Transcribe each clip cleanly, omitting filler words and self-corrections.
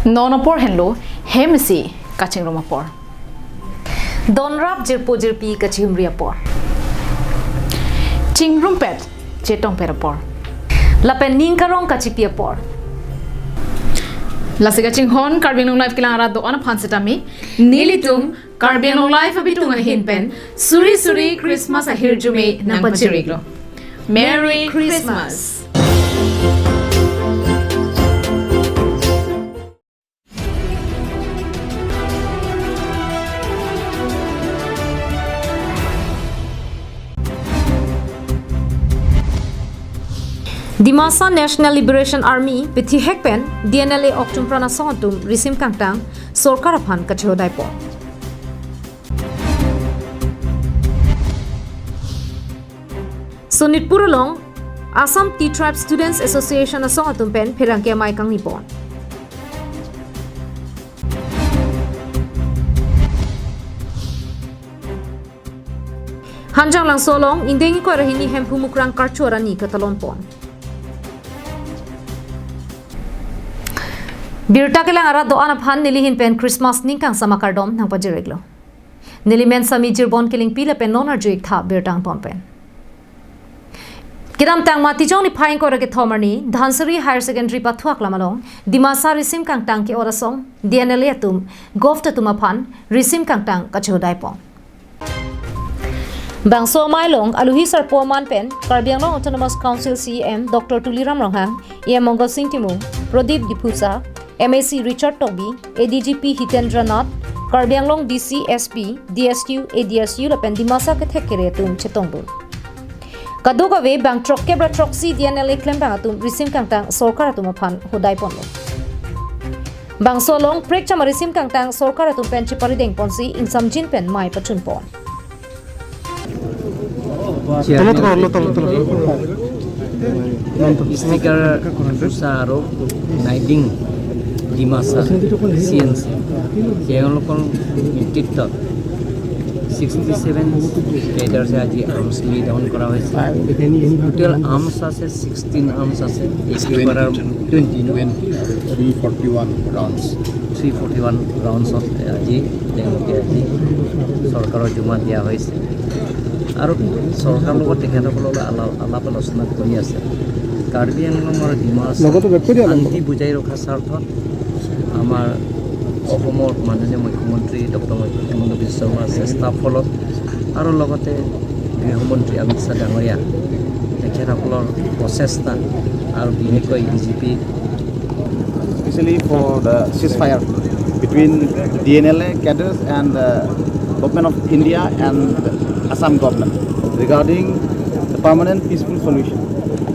Nonopor henlo hemsi kaching romapor. Donrap jirpo jirpi kachim riapor. Chingrum pet chetong perapor. Lapen ningkarong kachipiapor. Lasika chinghon karbinong life kilang arado ana phansetami nilitum karbinong life abitung hinpen suri suri Christmas ahirjume nang pachiriglo. Merry Christmas. Dimasa National Liberation Army Pithi Hekpen DNLA Oktum Prana Songatum Risim Kangtang Sorkar Aphan Kachodai Po. Sonitpur along Assam Tea Tribe Students Association Songatum Pen Pirangkia Mai Kang Nipon. Hanjang lang solong indengi ko rahini hempu mukrang karchora ni katalon pon. Abirta kilang ara doan aphan nilihin pen Christmas ningkang sama kardom nang pajireglo. Nilimen sami jirbon kiling pila pen nonar juik tha Abirtang pon pen. Kiram tang mati jong ni phaing ko rake thomarni Dhansari Higher Secondary pathuak lamalong Dimasa Risim Kang Tang ke orasong DNLA tum gofta tum aphan Risim Kang Tang kachodai pon. Bangso Mailong Aluhi Sarpoman Pen Karbianglong Autonomous Council CM Dr. Tuliram Ronghang EM Mongol Singh Timu Pradip Dipusa MAC Richard Tobi ADGP Hitendra Nath Karbianglong DC SP DSU ADSU Lapen Dimasa ke thekere tum chetongbul Kaduga we bang trok kebra troksi DNLA claim bang atum Risim Kangtang Sorkar atum aphan hodai ponlo Bangso long prek chama Risim Kangtang Sorkar atum pen chipari deng ponsi insam jin pen mai pachun pon Speaker Saro Naiding Dimasa CNC yang lokal TikTok 67 cadres से आज arms lead down करा हुआ है total arms आसे 16 arms आसे एक बार 341 rounds 341 rounds of आज सरकार जुमा दिया हुआ है আৰু সৰকাৰ লগত তেখেতসকলক আলাপ আলোচনা কৰি আছে কাৰ্বি আংলঙৰ ডিমাছা শান্তি বুজাই ৰখাৰ স্বাৰ্থত আমাৰ অসমৰ মাননীয় মুখ্যমন্ত্ৰী ডক্টৰ হিমন্ত বিশ্ব শৰ্মাৰ চেষ্টাৰ ফলত আৰু লগতে গৃহমন্ত্ৰী অমিত শ্বাহ ডাঙৰীয়া তেখেতসকলৰ প্ৰচেষ্টা আৰু বিশেষকৈ DGP especially for the ceasefire between DNLA cadres and government of India and Assam government regarding the permanent peaceful solution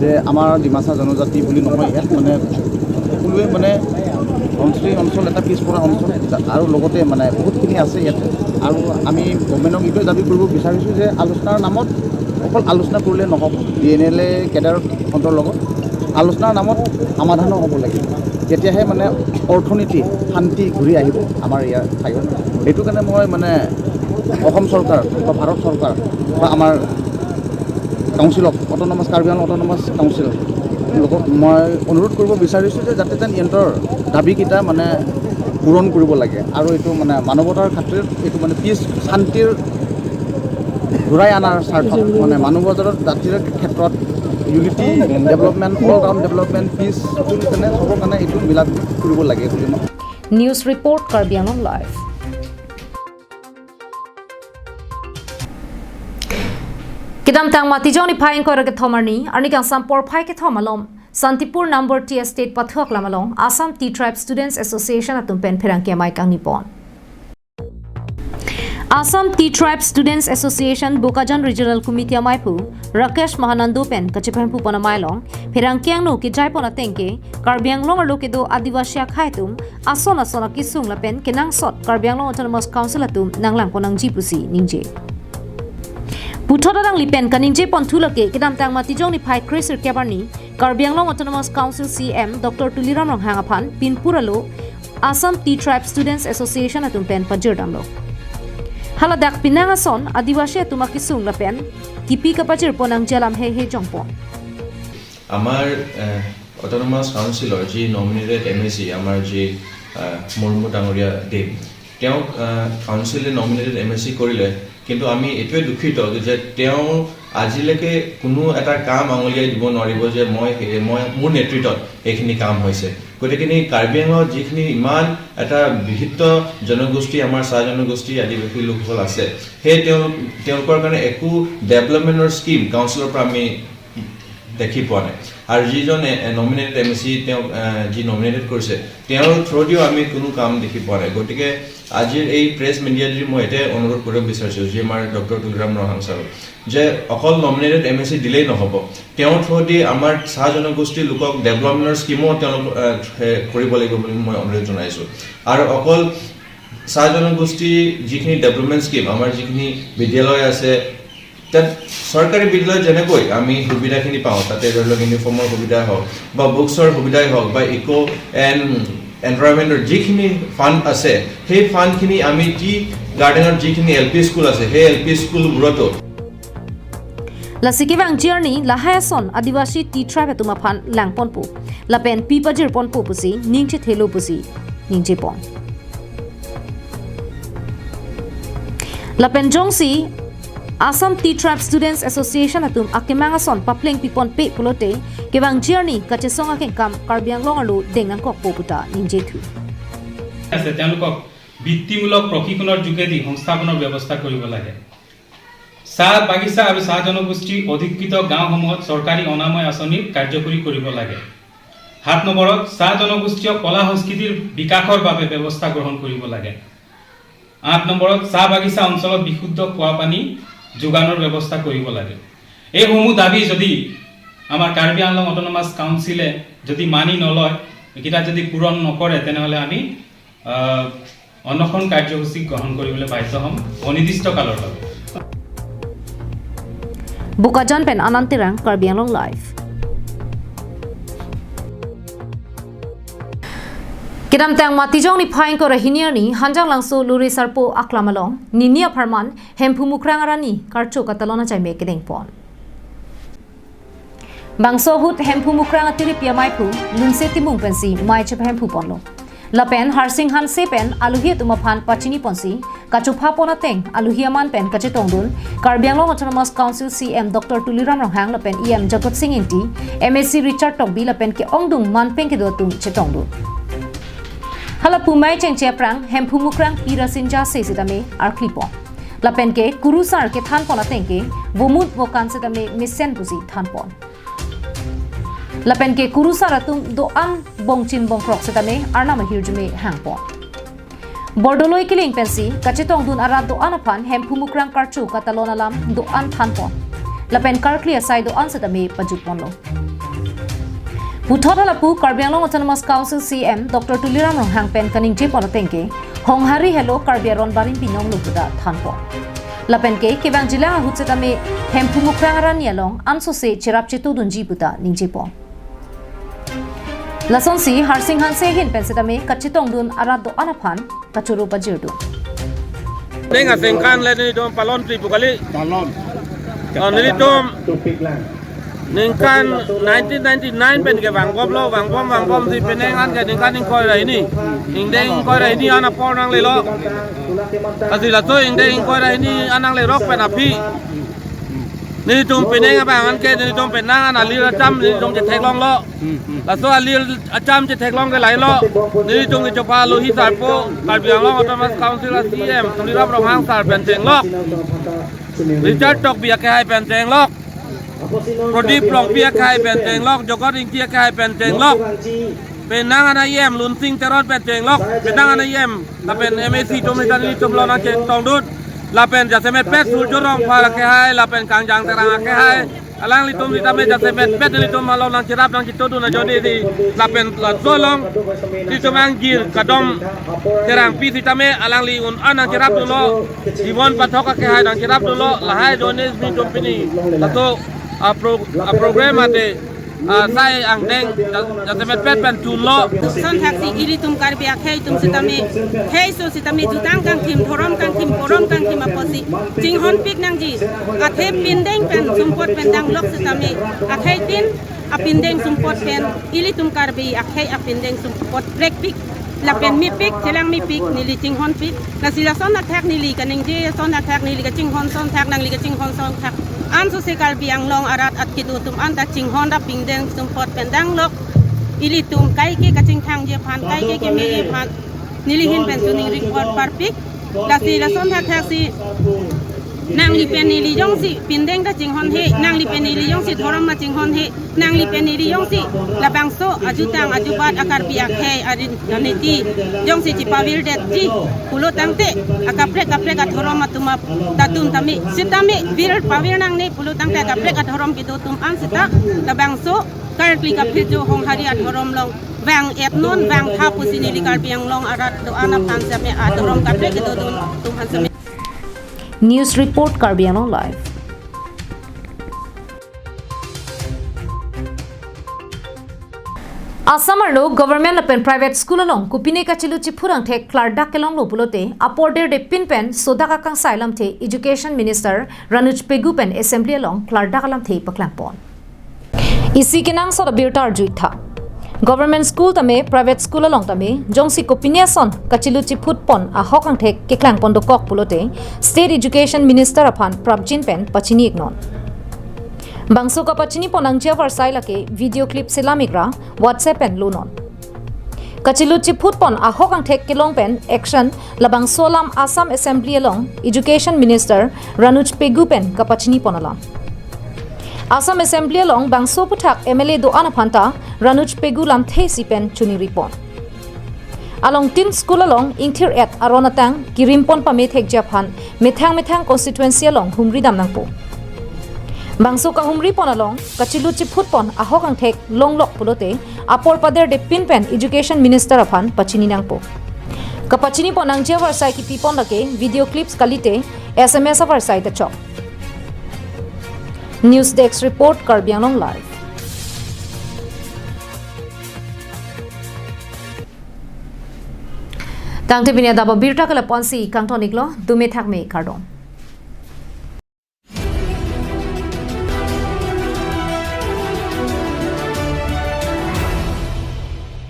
যে আমাৰ ডিমাছা জনজাতি বুলি নহয় ইয়াত মানে সকলোৱে মানে অঞ্চল এটা পিছপৰা অঞ্চল আৰু লগতে মানে বহুতখিনি আছে ইয়াত আৰু আমি গভৰ্ণমেণ্টক এইটোৱে দাবী কৰিব বিচাৰিছোঁ যে আলোচনাৰ নামত অকল আলোচনা কৰিলে নহ'ব DNLA কেডাৰৰ লগত আলোচনাৰ নামত সমাধানো হ'ব লাগিব তেতিয়াহে মানে অৰ্থনীতি শান্তি ঘূৰি আহিব আমাৰ ইয়াৰ ঠাইত এইটো কাৰণে মই মানে অসম চৰকাৰ বা ভাৰত চৰকাৰ বা আমাৰ কাউন্সিলক autonomous Karbi Anglong autonomous council লগত মই অনুৰোধ কৰিব বিচাৰিছোঁ যে যাতে যেন ইহঁতৰ দাবীকেইটা মানে পূৰণ কৰিব লাগে আৰু এইটো মানে মানৱতাৰ খাতিৰত এইটো মানে পিছ শান্তিৰ ঘূৰাই অনাৰ স্বাৰ্থত মানে মানৱতাৰ জাতিৰ ক্ষেত্ৰত unity development all round development পিছ কাৰণে চবৰ কাৰণে এইটো মিলা কৰিব লাগে বুলি মই news report Karbi Anglong live Kidam tang mati joni phaing ko rake thomarni arni kang sam por phai ke thomalom Santipur number T estate pathuak lamalong Assam Tea Tribe Students Association atum pen pherang ke mai kang nipon Assam Tea Tribe Students Association Bokajan Regional Committee Maipu Rakesh Mahanandu pen kachipan pu pona mailong pherang kyang no ki jai pona tengke Karbianglong lo ke do Adivasi khaitum asona sona kisung la pen kenang sot Karbianglong Autonomous Council atum nanglang ponang jipusi ningje Puthorang lipen kaningje ponthulake kidam tang mati jong ni phai Chris Kebarni Karbi Anglong Autonomous Council CM Dr. Tuliram Ronghang aphan Pinpuralo Assam Tea Tribe Students Association atum pen pajirdamlo Haladak pinanga son Adivasi atumaki sung la pen kipi kapajir ponang jalam he jongpon আমাৰ autonomous কাউন্সিলৰ যি nominated MAC আমাৰ যি মুৰ্মু ডাঙৰীয়া দেৱ তেওঁ কাউন্সিলে nominated MSc কৰিলে কিন্তু আমি এটোৱে দুখিত যে তেওঁ আজিলৈকে কোনো এটা কাম আঙুলিয়াই দিব নোৱাৰিব যে মই মোৰ নেতৃত্বত এইখিনি কাম হৈছে গতিকে কাৰ্বি আংলঙত যিখিনি ইমান এটা বিহিত জনগোষ্ঠী আমাৰ চাহ জনগোষ্ঠী আদিবাসী লোকসকল আছে সেই তেওঁলোকৰ কাৰণে একো ডেভেলপমেণ্টৰ স্কিম কাউন্সিলৰ পৰা আমি দেখি পোৱা নাই আৰু যিজনে নমিনেটেড MSc তেওঁ যি নমিনেটেড কৰিছে তেওঁৰ থ্ৰুদিও আমি কোনো কাম দেখি পোৱা নাই গতিকে আজিৰ এই প্ৰেছ মিডিয়াত মই এটাই অনুৰোধ কৰিব বিচাৰিছোঁ যে আমাৰ ডক্টৰ তুলিৰাম ৰহাং ছাৰ যে অকল নমিনেটেড MSc দিলেই নহ'ব তেওঁৰ থ্ৰুদি আমাৰ চাহ জনগোষ্ঠীৰ লোকক ডেভেলপমেণ্টৰ স্কিমো তেওঁলোক কৰিব লাগিব বুলি মই অনুৰোধ জনাইছোঁ আৰু অকল চাহ জনগোষ্ঠী যিখিনি ডেভেলপমেণ্ট স্কিম আমাৰ যিখিনি বিদ্যালয় আছে তাত চৰকাৰী বিদ্যালয় যেনেকৈ আমি সুবিধাখিনি পাওঁ তাতে ধৰি লওক ইউনিফৰ্মৰ সুবিধা হওক বা বুকছৰ সুবিধাই হওক বা ইকো এণ্ড এনভাইৰনমেণ্টৰ যিখিনি ফাণ্ড আছে সেই ফাণ্ডখিনি আমি টি গাৰ্ডেনৰ যিখিনি LP স্কুল আছে সেই LP স্কুলবোৰতো Lasikivang journey lahason adivasi ti tribe tumaphan langponpu lapen pipajir ponpu pusi ningche thelo pusi ningche pon lapen jongsi Assam Tea Tribe Students Association atum akimangason papling pipon pe pulote kewang journey kachesonga ken kam Karbi Anglong alu dengnang kok poputa ningje thu আছে তেওঁলোকক বৃত্তিমূলক প্ৰশিক্ষণৰ যোগেদি সংস্থাপনৰ ব্যৱস্থা কৰিব লাগে চাহ বাগিচা আৰু চাহ জনগোষ্ঠী অধিকৃত গাঁওসমূহত চৰকাৰী অনাময় আঁচনি কাৰ্যকৰী কৰিব লাগে ৭ নম্বৰত চাহ জনগোষ্ঠীয় কলা সংস্কৃতিৰ বিকাশৰ বাবে ব্যৱস্থা গ্ৰহণ কৰিব লাগে ৮ নম্বৰত চাহ বাগিচা অঞ্চলত বিশুদ্ধ খোৱা পানী যোগানৰ ব্যৱস্থা কৰিব লাগে এইসমূহ দাবী যদি আমাৰ কাৰ্বি আংলং অটোনমাস কাউন্সিলে যদি মানি নলয় একিটা যদি পূৰণ নকৰে তেনেহলে আমি অনশন কাৰ্যসূচী গ্ৰহণ কৰিবলৈ বাধ্য হ'ম অনিৰ্দিষ্ট কালৰ বাবে Bukajan pen anantirang Karbi Anglong live Kidam tang matijong ni phaing ko rahiniar ni hanjang langso luri sarpo aklamalong ninia pharman hempu mukrang arani karcho katalona chaime kedeng pon Bangso hut hempu mukrang atiri piamai phu lunse timung pensi mai chep hempu ponlo Lapen harsing han se pen aluhi tumaphan pachini ponsi kachupha ponateng aluhiaman pen kachetongdul Karbi Anglong Autonomous Council CM Dr. Tuliram Rohang lapen EM Jagot Singh Inti MSc Richard Tokbi lapen ke ongdung man pen ke do tum chetongdul Hala pumai chengche prang hempu mukrang irasinja se sitame ar klipon lapen ke kurusar ke than ponateng ke bomut bokan sitame misen busi than pon Lapen ke kurusar atum doan bongchin bongkrok setame arna mahirjume hangpo Bordoloi kiling pensi kachetong dun arat doan apan hempu mukrang karchu katalona lam doan thanpon lapen karkli asai doan setame pajupon lo Buthora lapu Karbi Anglong Autonomous Council CM Dr. Tuliram Rohang pen kaning je ponatengke honghari hello Karbi Aron barin pinong lupuda thanpon Lapen ke kebang jila ahut setame hempu mukrang aran yalong anso se cherap chetu dunji puta ningjepon Lason si harsing han segin pensetame kachitong dun arat do anaphan kachuru pajirdu Nenga sengkan le ni dom palon tri pukali palon ni dom ningkan 1999 pen ke wangkom di penengan ke ningkan ning koi rai ni ingdeng koi rai ni ana por nang le lo asila to ingdeng koi rai ni anang le rok pen api ni dom penenga bangan ke ni dom penangan alir acham ni dom je thek long lo la so alir acham je thek long ke lai lo ni dom ke chopa lo hi sar po Karbi Anglong Autonomous Council CM Tuliram Rohang sar pen teng lok Richard Tok bia ke hai pen teng lok Prodip long pia kai penteng lok Jokot ing pia kai penteng lok Penangan ayem lunsing teron penteng lok Penangan ayem lapen MSc tomitan ini tomlona ke tongdut lapen jasemet pet suljorong para ke hai lapen kangjang terang ke hai alang litum ditame jasemet pet litum malong nang cirap nang citodu na jodi di lapen solong litum anggir kadom terang pi ditame alang li un anang cirap dulu jiwon patok ke hai nang cirap dulu lahai jones ni tumpini satu program ate sai ang deng jasemet pet pen tunlo son taxi iri tum Karbi akhai tum sitame jutang kang tim thorom kang tim korom kang tim aposi jinghon pik nang ji athe pindeng pen sumpot pen dang lok sitame akhai tin apindeng sumpot pen iri tum Karbi akhai apindeng sumpot break pik la pen mi pik chelang mi pik ni li ching hon pik la sila son na thak ni li ka ning je son na thak ni li ka ching hon son thak nang li ka ching hon son thak an su se kal biang long arat at ki du tum an ta ching hon da ping deng tum pot pen dang lok ili tum kai ke ka ching thang je phan kai ke me ye phan ni li hin pen su ning ring pot par pik la sila son thak thak si nang li pen ni li yong si pin deng da ching hon he nang li pen ni li yong si thoram ma ching hon he nang li pen ni li yong si la bang so aju tang aju bat akar biak he arin aniti yong si chi pawil det ji pulo tang te akapre ka thoram ma tuma tatum tami sitami vir pawil nang ne pulo tang te akapre ka thoram ki do tum an sita la bang so currently ka phejo hong haria thoram long vang et non vang tha pusini li kar biang long arat do anap tan sa me a thoram ka pre ki do tum han sa News Report Karbi Anglong Live. Asamar lo government apen private school along kupine ka chilu chipurang the klarda kelong lo bulote aporder de pinpen sodaka kang sailam the education minister Ranuj Pegupen assembly along klarda kalam the paklampon isi kenang so Abirta juitha government school tame private school along tame jongsi kupine son kachilu chiput pon a hokang the keklang pon do kok bulote state education minister aphan Prabjin pen pachini ignon Bangso ka pachini ponang chia varsai lake video clip silamikra WhatsApp and lunon. Kachilu chiput pon ahokang thek kilong pen action labang solam Assam Assembly along Education Minister Ranuj Pegupen ka pachini ponalam. Assam Assembly along bangso puthak MLA do anaphanta Ranuj Pegulam thesi pen chuni ripon. Along tin school along ingthir at aronatang kirimpon pame thek japhan methang constituency along humri damnangpo. Bangso ka humri pon along kachilu chiput pon ahokang thek longlok pulote apor pader de pinpen education minister aphan pachini nangpo ka pachini ponang je varsai ki pipon lake video clips kalite SMS varsai ta chok News Desk report Karbi Anglong Live Tangte binia daba birta kala ponsi kangtoniklo dume thakme kardon